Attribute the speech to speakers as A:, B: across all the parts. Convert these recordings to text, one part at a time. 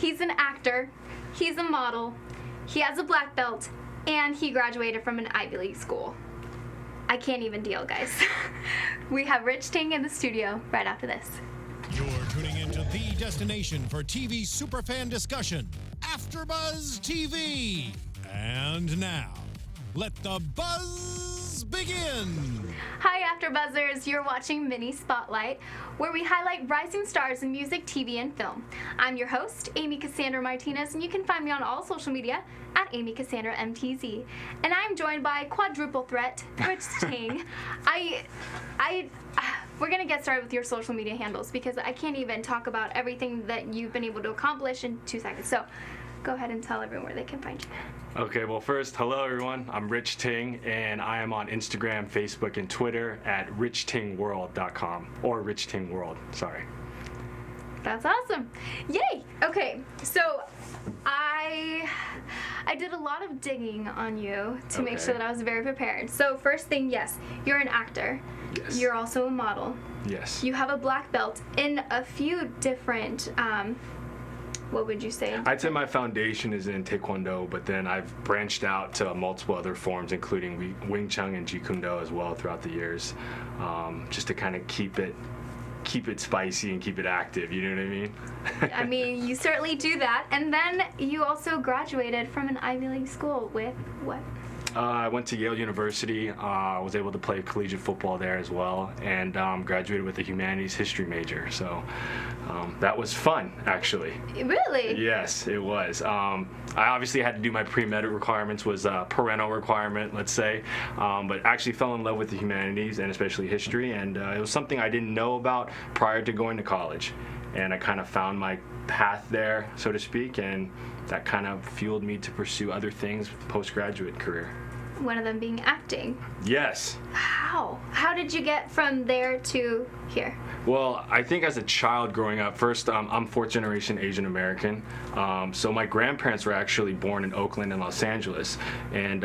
A: He's an actor, he's a model, he has a black belt, and he graduated from an Ivy League school. I can't even deal, guys. We have Rich Ting in the studio right after this.
B: You're tuning into the destination for TV superfan discussion, AFTERBUZZ TV. And now, let the buzz begin.
A: Hi, AfterBuzzers. You're watching Mini Spotlight, where we highlight rising stars in music, TV, and film. I'm your host, Amy Cassandra Martinez, and you can find me on all social media at Amy Cassandra MTZ. And I'm joined by quadruple threat, Rich Ting. We're gonna get started with your social media handles because I can't even talk about everything that you've been able to accomplish in 2 seconds. So go ahead and tell everyone where they can find you.
C: Okay, well first, hello everyone. I'm Rich Ting, and I am on Instagram, Facebook, and Twitter at richtingworld.com, or richtingworld, sorry.
A: That's awesome. Yay! Okay, so I did a lot of digging on you to make sure that I was very prepared. So first thing, yes, you're an actor.
C: Yes.
A: You're also a model.
C: Yes.
A: You have a black belt in a few different, what would you say?
C: I'd say my foundation is in Taekwondo, but then I've branched out to multiple other forms, including Wing Chun and Jeet Kune Do as well throughout the years, just to kind of keep it spicy and keep it active, you know what I mean?
A: I mean, you certainly do that. And then you also graduated from an Ivy League school with what?
C: I went to Yale University. I was able to play collegiate football there as well, and graduated with a humanities history major. So that was fun, actually.
A: Really?
C: Yes, it was. I obviously had to do my pre-med requirements, was a parental requirement, let's say, but actually fell in love with the humanities and especially history, and it was something I didn't know about prior to going to college, and I kind of found my path there, so to speak, and that kind of fueled me to pursue other things with the postgraduate career.
A: One of them being acting.
C: Yes.
A: How? How did you get from there to here?
C: Well, I think as a child growing up, first, I'm fourth generation Asian American. So my grandparents were actually born in Oakland and Los Angeles. And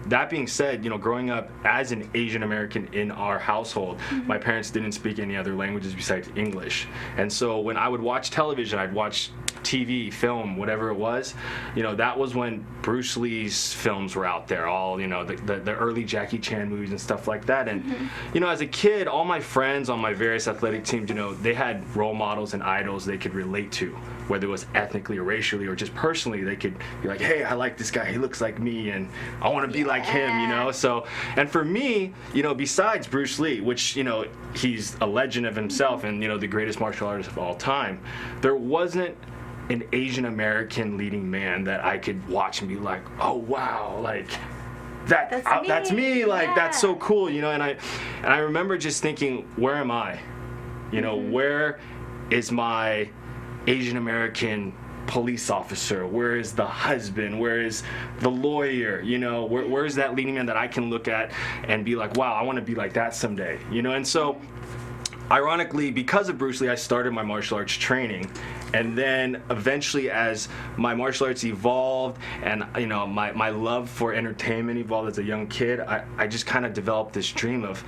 C: that being said, you know, growing up as an Asian American in our household, my parents didn't speak any other languages besides English. And so when I would watch television, I'd watch TV, film, whatever it was, you know, that was when Bruce Lee's films were out there, all, you know, the early Jackie Chan movies and stuff like that. And, you know, as a kid, all my friends on my various athletic teams, you know, they had role models and idols they could relate to, whether it was ethnically or racially or just personally. They could be like, hey, I like this guy, he looks like me, and I want to be like him, you know. So, and for me, you know, besides Bruce Lee, which, you know, he's a legend of himself and, you know, the greatest martial artist of all time, there wasn't an Asian American leading man that I could watch and be like, oh wow, like that's me, like that's so cool, you know. And I remember just thinking, where am I? You know, where is my Asian American police officer? Where is the husband? Where is the lawyer? You know, where is that leading man that I can look at and be like, wow, I want to be like that someday, you know? And so ironically, because of Bruce Lee, I started my martial arts training, and then eventually as my martial arts evolved and, you know, my love for entertainment evolved as a young kid, I just kind of developed this dream of,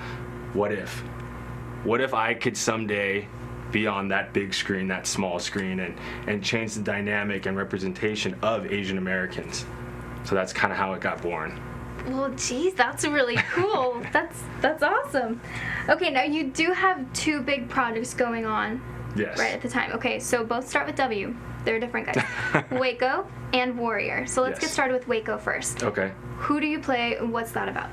C: what if I could someday be on that big screen, that small screen, and change the dynamic and representation of Asian Americans. So that's kind of how it got born.
A: Well, geez, that's really cool. That's awesome. Okay, now you do have 2 big projects going on.
C: Yes.
A: Right at the time. Okay, so both start with W. They're different guys. Waco and Warrior. So let's get started with Waco first. Okay. Who do you play and what's that about?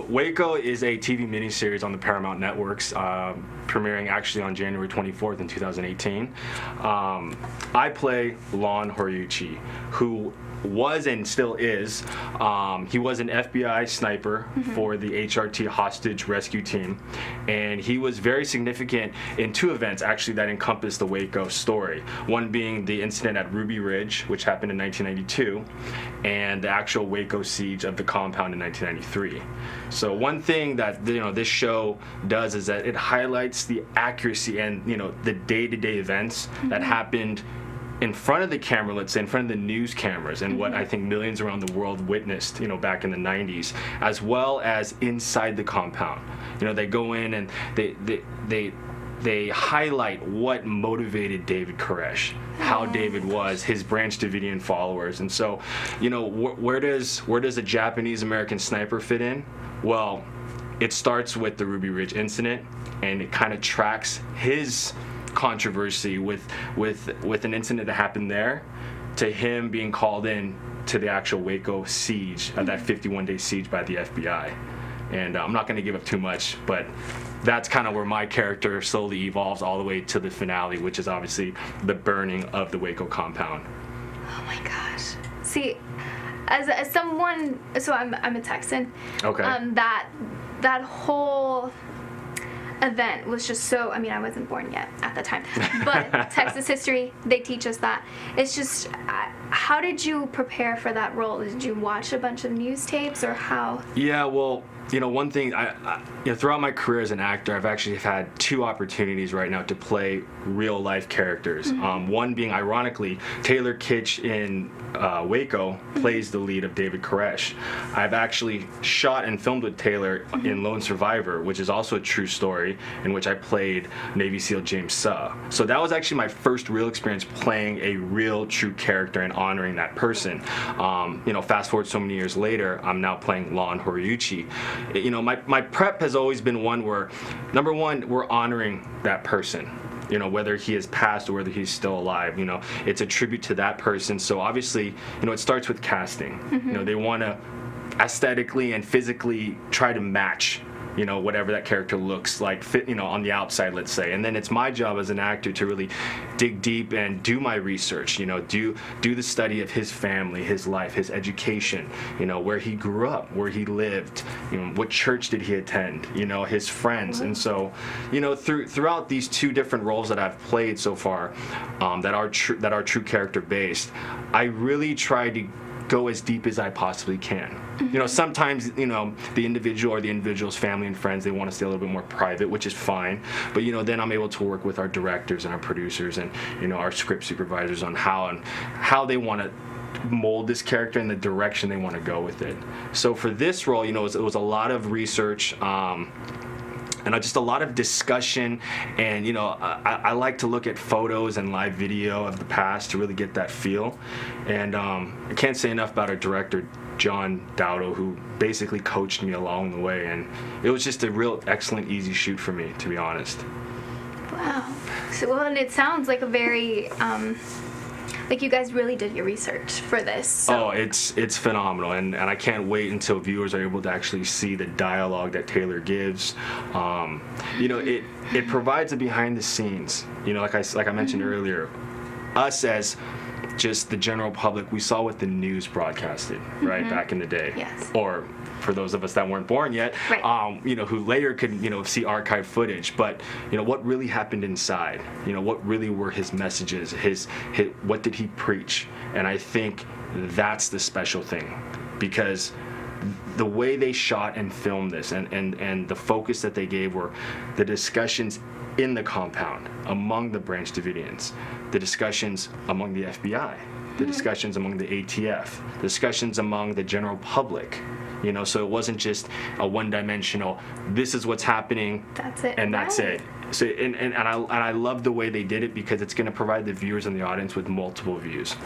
C: Waco is a TV miniseries on the Paramount Networks, premiering actually on January 24th in 2018. I play Lon Horiuchi, who was and still is. He was an FBI sniper for the HRT hostage rescue team, and he was very significant in 2 events actually that encompassed the Waco story. One being the incident at Ruby Ridge, which happened in 1992, and the actual Waco siege of the compound in 1993. So one thing that, you know, this show does is that it highlights the accuracy and, you know, the day-to-day events that happened in front of the camera, let's say, in front of the news cameras, and what I think millions around the world witnessed, you know, back in the 90s, as well as inside the compound. You know, they go in and they they highlight what motivated David Koresh, how David was, his Branch Davidian followers. And so, you know, where does a Japanese American sniper fit in? Well, it starts with the Ruby Ridge incident, and it kind of tracks his controversy with an incident that happened there to him being called in to the actual Waco siege, that 51-day siege by the FBI. And I'm not going to give up too much, but that's kind of where my character slowly evolves all the way to the finale, which is obviously the burning of the Waco compound.
A: Oh my gosh. See, as someone, so I'm a Texan.
C: Okay.
A: That whole event was just so, I mean, I wasn't born yet at the time, but Texas history, they teach us that. It's just, how did you prepare for that role? Did you watch a bunch of news tapes, or how?
C: Yeah, well, you know, one thing, throughout my career as an actor, I've actually had 2 opportunities right now to play real life characters. One being, ironically, Taylor Kitsch in Waco plays the lead of David Koresh. I've actually shot and filmed with Taylor in Lone Survivor, which is also a true story, in which I played Navy SEAL James Suh. So that was actually my first real experience playing a real, true character and honoring that person. You know, fast forward so many years later, I'm now playing Lon Horiuchi. You know, my prep has always been one where, number one, we're honoring that person. You know, whether he has passed or whether he's still alive, you know, it's a tribute to that person. So obviously, you know, it starts with casting. You know, they want to aesthetically and physically try to match, you know, whatever that character looks like, fit, you know, on the outside, let's say. And then it's my job as an actor to really dig deep and do my research, you know, do the study of his family, his life, his education, you know, where he grew up, where he lived, you know, what church did he attend, you know, his friends. And so, you know, throughout these 2 different roles that I've played so far, that are true character based, I really try to go as deep as I possibly can. You know, sometimes, you know, the individual or the individual's family and friends, they want to stay a little bit more private, which is fine. But, you know, then I'm able to work with our directors and our producers and, you know, our script supervisors on how they want to mold this character in the direction they want to go with it. So for this role, you know, it was a lot of research, and just a lot of discussion, and you know, I like to look at photos and live video of the past to really get that feel. And I can't say enough about our director, John Dowdo, who basically coached me along the way, and it was just a real excellent, easy shoot for me, to be honest.
A: Wow. So, well, and it sounds like a very like you guys really did your research for this. So.
C: Oh, it's phenomenal, and I can't wait until viewers are able to actually see the dialogue that Taylor gives. You know, it provides a behind the scenes. You know, like I mentioned earlier, us as just the general public, we saw what the news broadcasted, right, back in the day.
A: Yes.
C: Or for those of us that weren't born yet,
A: right.
C: You know, who later could, you know, see archived footage. But, you know, what really happened inside? You know, what really were his messages? His what did he preach? And I think that's the special thing, because the way they shot and filmed this, and the focus that they gave were the discussions in the compound among the Branch Davidians, the discussions among the FBI, the discussions among the ATF, discussions among the general public. You know, so it wasn't just a one-dimensional, this is what's happening,
A: that's it,
C: and that's
A: right.
C: it. So and I love the way they did it, because it's going to provide the viewers and the audience with multiple views.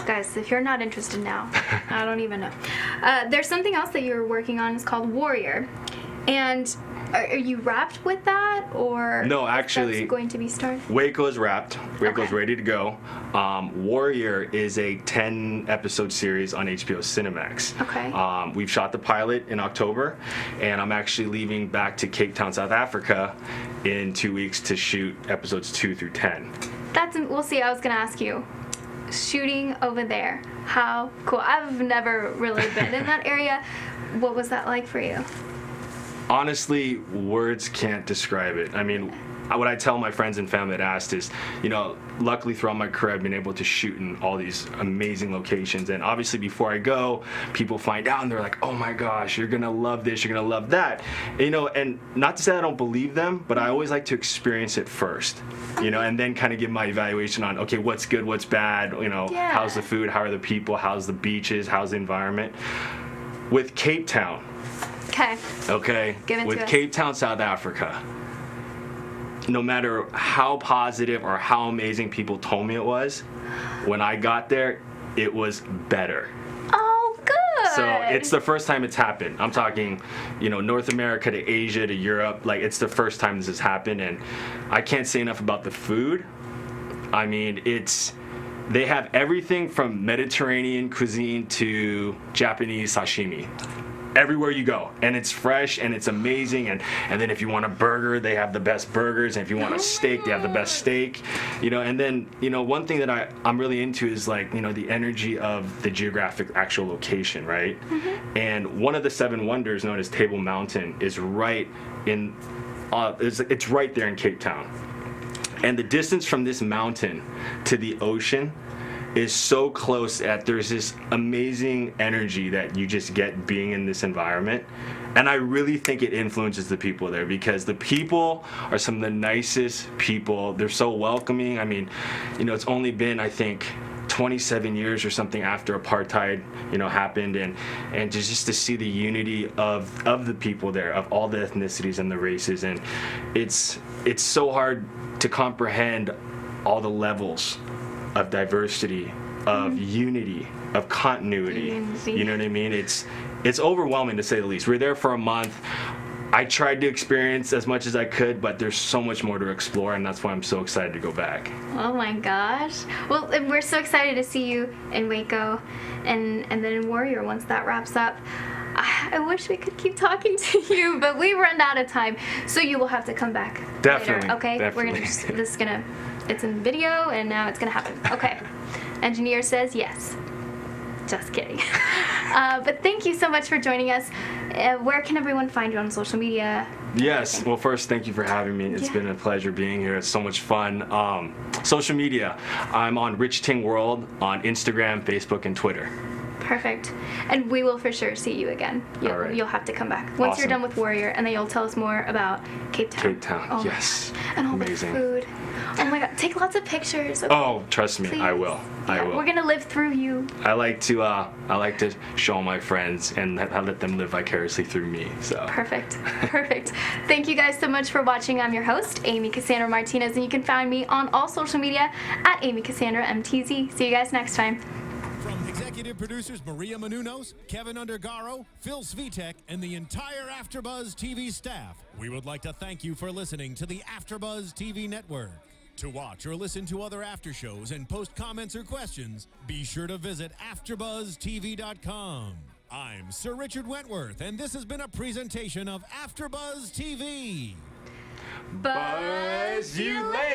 A: Guys, if you're not interested now, I don't even know. There's something else that you're working on. It's called Warrior, and are you wrapped with that, or
C: no? Actually,
A: that's going to be started.
C: Waco is wrapped. Waco's
A: Okay.
C: ready to go. Warrior is a 10-episode series on HBO Cinemax.
A: Okay.
C: We've shot the pilot in October, and I'm actually leaving back to Cape Town, South Africa, in 2 weeks to shoot episodes 2 through 10.
A: We'll see. I was gonna ask you, shooting over there, how cool. I've never really been in that area. What was that like for you?
C: Honestly, words can't describe it. I mean, what I tell my friends and family that asked is, you know, luckily throughout my career, I've been able to shoot in all these amazing locations. And obviously before I go, people find out and they're like, oh my gosh, you're gonna love this, you're gonna love that. And, you know, and not to say I don't believe them, but I always like to experience it first, you know, and then kind of give my evaluation on, okay, what's good, what's bad, you know, how's the food, how are the people, how's the beaches, how's the environment. With Cape Town,
A: Okay.
C: okay,
A: Give it
C: with
A: to us.
C: Cape Town, South Africa, no matter how positive or how amazing people told me it was, when I got there, it was better.
A: Oh, good.
C: So it's the first time it's happened. I'm talking, North America to Asia to Europe. Like, it's the first time this has happened, and I can't say enough about the food. I mean, they have everything from Mediterranean cuisine to Japanese sashimi. Everywhere you go, and it's fresh and it's amazing, and then if you want a burger, they have the best burgers, and if you want a steak, they have the best steak, and then one thing that I'm really into is like the energy of the geographic actual location, right? And one of the 7 wonders known as Table Mountain is right in it's right there in Cape Town, and the distance from this mountain to the ocean is so close that there's this amazing energy that you just get being in this environment. And I really think it influences the people there, because the people are some of the nicest people. They're so welcoming. I mean, it's only been, I think, 27 years or something after apartheid, happened, and just to see the unity of the people there, of all the ethnicities and the races, and it's so hard to comprehend all the levels of diversity, of unity, of continuity. You know what I mean? It's overwhelming, to say the least. We're there for a month. I tried to experience as much as I could, but there's so much more to explore, and that's why I'm so excited to go back.
A: Oh my gosh. Well, and we're so excited to see you in Waco and then in Warrior once that wraps up. I wish we could keep talking to you, but we run out of time, so you will have to come back
C: Definitely.
A: later, okay?
C: Definitely.
A: It's in video, and now it's gonna happen. Okay. Engineer says yes. Just kidding. But thank you so much for joining us. Where can everyone find you on social media?
C: Yes. Well, first, thank you for having me. It's been a pleasure being here. It's so much fun. Social media. I'm on Rich Ting World on Instagram, Facebook, and Twitter.
A: Perfect. And we will for sure see you again. You'll have to come back once you're done with Warrior, and then you'll tell us more about Cape Town.
C: Cape Town, yes.
A: And all
C: amazing.
A: the food. Oh my God, take lots of pictures. Okay?
C: Oh, trust me,
A: Please.
C: I will. I will.
A: We're gonna live through you.
C: I like to show my friends and let them live vicariously through me. So.
A: Perfect. Perfect. Thank you guys so much for watching. I'm your host, Amy Cassandra Martinez, and you can find me on all social media at Amy Cassandra MTZ. See you guys next time.
B: From executive producers Maria Menounos, Kevin Undergaro, Phil Svitek, and the entire AfterBuzz TV staff, we would like to thank you for listening to the AfterBuzz TV network. To watch or listen to other after shows and post comments or questions, be sure to visit AfterBuzzTV.com. I'm Sir Richard Wentworth, and this has been a presentation of AfterBuzz TV.
C: Buzz you later.